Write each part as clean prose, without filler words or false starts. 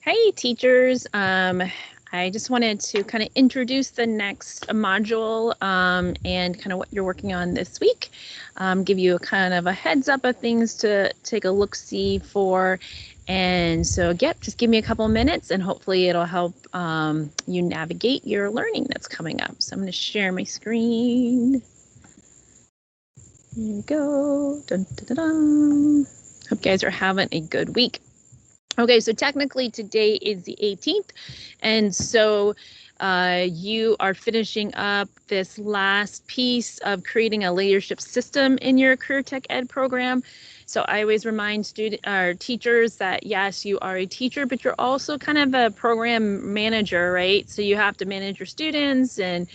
Hey teachers, I just wanted to kind of introduce the next module and kind of what you're working on this week. Give you a kind of a heads up of things to take a look-see for. And so, just give me a couple minutes and hopefully it'll help you navigate your learning that's coming up. So I'm going to share my screen. Here we go. Dun, dun, dun, dun. Hope you guys are having a good week. Okay, so technically today is the 18th, and so you are finishing up this last piece of creating a leadership system in your Career Tech Ed program. So I always remind teachers that yes, you are a teacher, but you're also kind of a program manager, right? So you have to manage your students and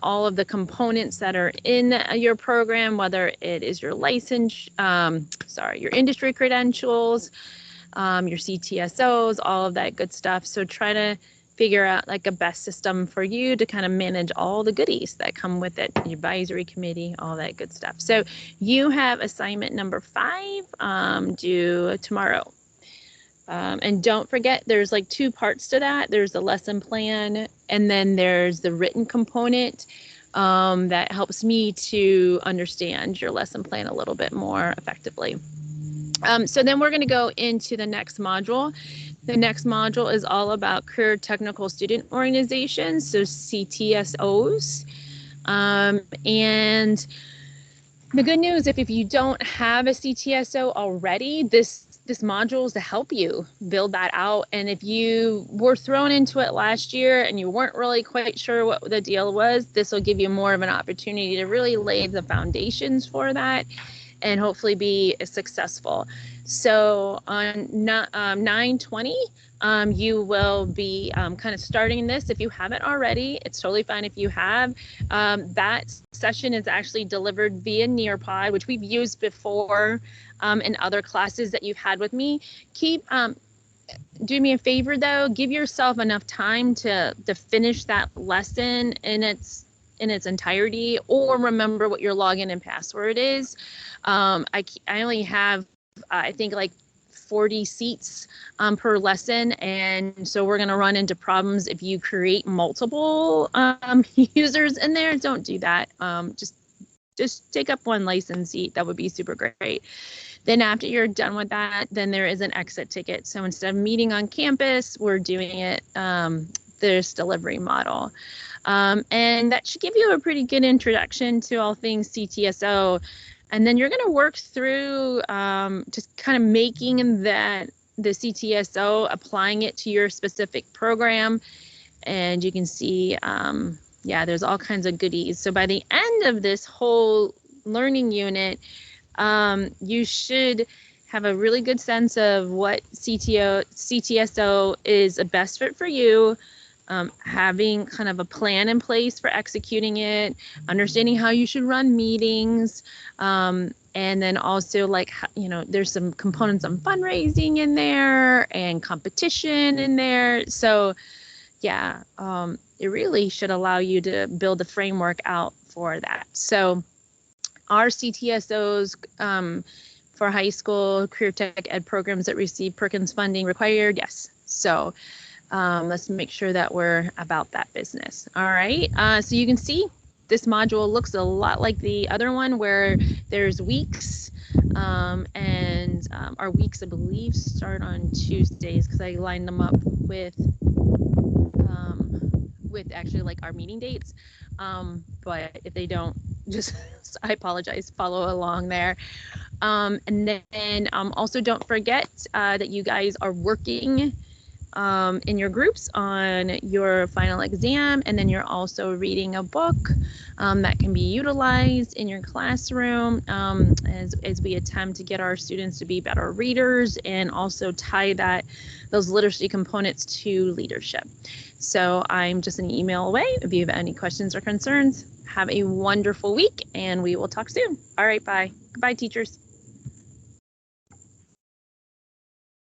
all of the components that are in your program, whether it is your license, your industry credentials, your CTSOs, all of that good stuff. So try to figure out like a best system for you to kind of manage all the goodies that come with it, your advisory committee, all that good stuff. So you have assignment number 5 due tomorrow. And don't forget, there's like 2 parts to that. There's the lesson plan, and then there's the written component that helps me to understand your lesson plan a little bit more effectively. So then we're going to go into the next module. The next module is all about Career Technical Student Organizations, so CTSOs. And the good news, if you don't have a CTSO already, this module is to help you build that out. And if you were thrown into it last year and you weren't really quite sure what the deal was, this will give you more of an opportunity to really lay the foundations for that and hopefully be successful. So on 9/20, you will be kind of starting this. If you haven't already, it's totally fine if you have. That session is actually delivered via Nearpod, which we've used before in other classes that you've had with me. Do me a favor though, give yourself enough time to finish that lesson in its entirety, or remember what your login and password is. I only have, I think, like 40 seats per lesson, and so we're going to run into problems if you create multiple users in there. Don't do that. Just take up 1 license seat. That would be super great. Then after you're done with that, then there is an exit ticket. So instead of meeting on campus, we're doing it this delivery model. And that should give you a pretty good introduction to all things CTSO. And then you're going to work through just kind of making the CTSO, applying it to your specific program. And you can see, there's all kinds of goodies. So by the end of this whole learning unit, you should have a really good sense of what CTSO is a best fit for you. Having kind of a plan in place for executing it, understanding how you should run meetings, and then also there's some components on fundraising in there and competition in there. So yeah, it really should allow you to build a framework out for that. So our CTSOs for high school Career Tech Ed programs that receive Perkins funding required, yes. So let's make sure that we're about that business. All right, so you can see this module looks a lot like the other one where there's weeks, and our weeks, I believe, start on Tuesdays because I lined them up with actually like our meeting dates. But if they don't, just I apologize, follow along there. And then also don't forget that you guys are working in your groups on your final exam, and then you're also reading a book that can be utilized in your classroom as we attempt to get our students to be better readers and also tie those literacy components to leadership. So I'm just an email away. If you have any questions or concerns, have a wonderful week and we will talk soon. All right, bye. Goodbye, teachers.